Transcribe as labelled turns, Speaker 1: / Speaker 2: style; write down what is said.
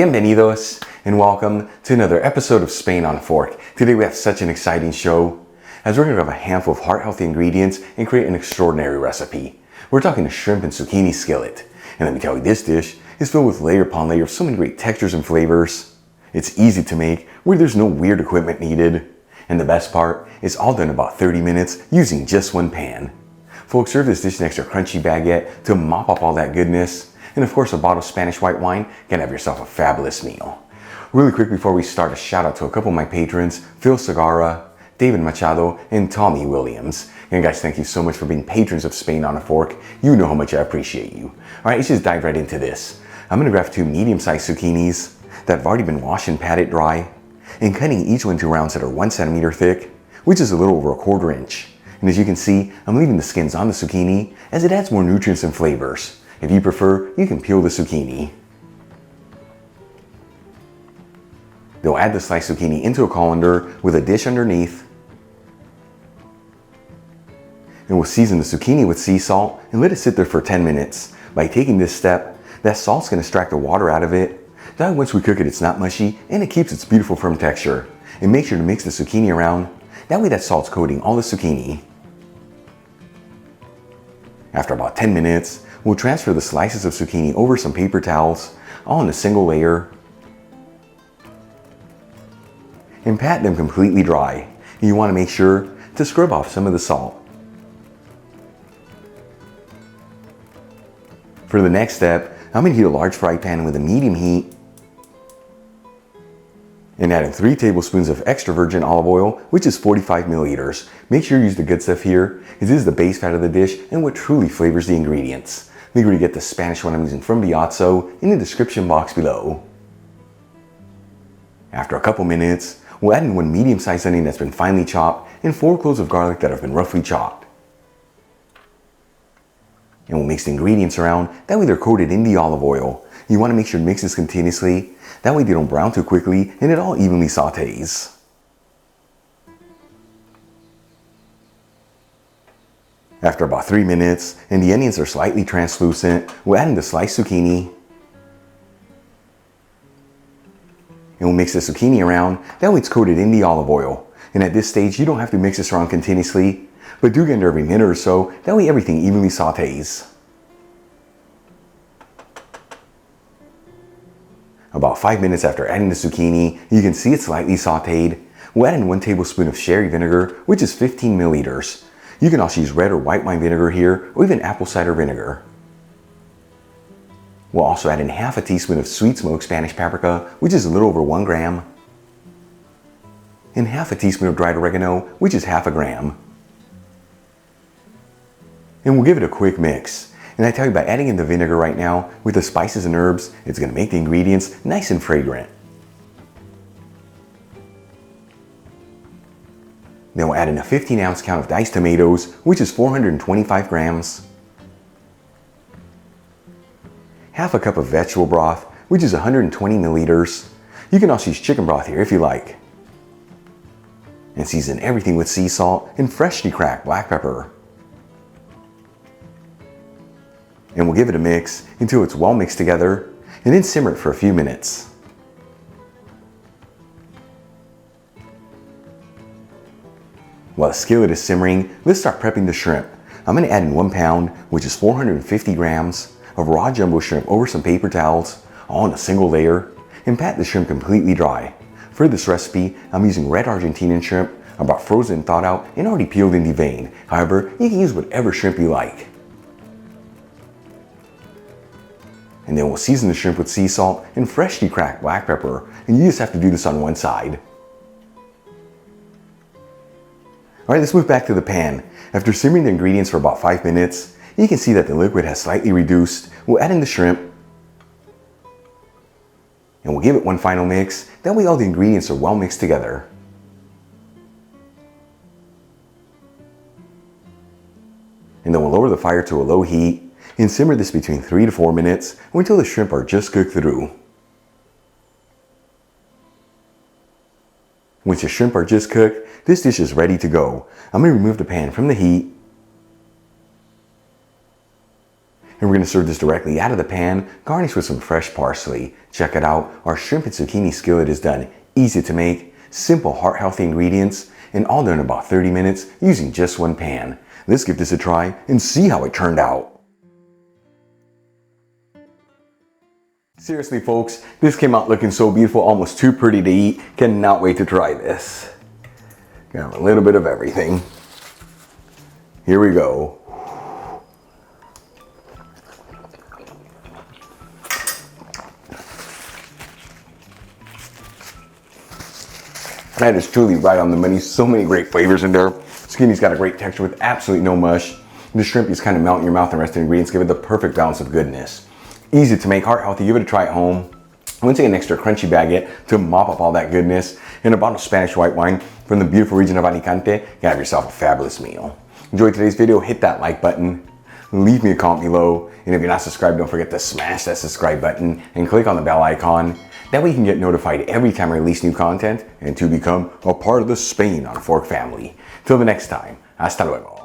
Speaker 1: Bienvenidos and welcome to another episode of Spain on a Fork. Today we have such an exciting show as we're going to grab a handful of heart-healthy ingredients and create an extraordinary recipe. We're talking a shrimp and zucchini skillet. And let me tell you, this dish is filled with layer upon layer of so many great textures and flavors. It's easy to make where there's no weird equipment needed. And the best part, it's all done in about 30 minutes using just one pan. Folks, serve this dish next to a crunchy baguette to mop up all that goodness. And of course, a bottle of Spanish white wine can have yourself a fabulous meal. Really quick before we start, a shout out to a couple of my patrons, Phil Segarra, David Machado, and Tommy Williams. And guys, thank you so much for being patrons of Spain on a Fork. You know how much I appreciate you. All right, let's just dive right into this. I'm gonna grab 2 medium-sized zucchinis that have already been washed and patted dry, and cutting each one into rounds that are 1 centimeter thick, which is a little over 1/4 inch. And as you can see, I'm leaving the skins on the zucchini as it adds more nutrients and flavors. If you prefer, you can peel the zucchini. They'll add the sliced zucchini into a colander with a dish underneath. And we'll season the zucchini with sea salt and let it sit there for 10 minutes. By taking this step, that salt's going to extract the water out of it. That way once we cook it, it's not mushy and it keeps its beautiful firm texture. And make sure to mix the zucchini around. That way that salt's coating all the zucchini. After about 10 minutes, we'll transfer the slices of zucchini over some paper towels, all in a single layer, and pat them completely dry. You want to make sure to scrub off some of the salt. For the next step, I'm going to heat a large fry pan with a medium heat and add in 3 tablespoons of extra virgin olive oil, which is 45 milliliters. Make sure you use the good stuff here, as this is the base fat of the dish and what truly flavors the ingredients. Make sure to get the Spanish one I'm using from Biazzo in the description box below. After a couple minutes, we'll add in 1 medium-sized onion that's been finely chopped and 4 cloves of garlic that have been roughly chopped. And we'll mix the ingredients around, that way they're coated in the olive oil. You want to make sure to mix this continuously, that way they don't brown too quickly and it all evenly sautés. After about 3 minutes and the onions are slightly translucent, we'll add in the sliced zucchini. And we'll mix the zucchini around, that way it's coated in the olive oil. And at this stage, you don't have to mix this around continuously, but do get under every minute or so, that way everything evenly sautés. About 5 minutes after adding the zucchini, you can see it's slightly sautéed. We'll add in 1 tablespoon of sherry vinegar, which is 15 milliliters. You can also use red or white wine vinegar here, or even apple cider vinegar. We'll also add in half a teaspoon of sweet smoked Spanish paprika, which is a little over 1 gram. And half a teaspoon of dried oregano, which is half a gram. And we'll give it a quick mix. And I tell you, by adding in the vinegar right now, with the spices and herbs, it's going to make the ingredients nice and fragrant. Then we'll add in a 15-ounce count of diced tomatoes, which is 425 grams. Half a cup of vegetable broth, which is 120 milliliters. You can also use chicken broth here if you like. And season everything with sea salt and freshly cracked black pepper. And we'll give it a mix until it's well mixed together, and then simmer it for a few minutes. While the skillet is simmering, let's start prepping the shrimp. I'm going to add in 1 pound, which is 450 grams, of raw jumbo shrimp over some paper towels, all in a single layer, and pat the shrimp completely dry. For this recipe, I'm using red Argentinian shrimp. I bought frozen, thawed out, and already peeled and deveined. However, you can use whatever shrimp you like. And then we'll season the shrimp with sea salt and freshly cracked black pepper, and you just have to do this on one side. Alright, let's move back to the pan. After simmering the ingredients for about 5 minutes, you can see that the liquid has slightly reduced. We'll add in the shrimp. And we'll give it one final mix. That way all the ingredients are well mixed together. And then we'll lower the fire to a low heat and simmer this between 3 to 4 minutes until the shrimp are just cooked through. Once your shrimp are just cooked, this dish is ready to go. I'm going to remove the pan from the heat. And we're going to serve this directly out of the pan, garnish with some fresh parsley. Check it out, our shrimp and zucchini skillet is done. Easy to make, simple heart-healthy ingredients, and all done in about 30 minutes using just one pan. Let's give this a try and see how it turned out. Seriously folks, this came out looking so beautiful, almost too pretty to eat. Cannot wait to try this. Got a little bit of everything. Here we go. That is truly right on the money. So many great flavors in there. Zucchini's got a great texture with absolutely no mush. The shrimp is kind of melt in your mouth, and the rest of the ingredients give it the perfect balance of goodness. Easy to make, heart healthy. Give it a try at home. I'm going to take an extra crunchy baguette to mop up all that goodness, and a bottle of Spanish white wine from the beautiful region of Alicante. You have yourself a fabulous meal. Enjoyed today's video, hit that like button, leave me a comment below, and if you're not subscribed, don't forget to smash that subscribe button and click on the bell icon. That way you can get notified every time I release new content and to become a part of the Spain on Fork family. Till the next time, hasta luego.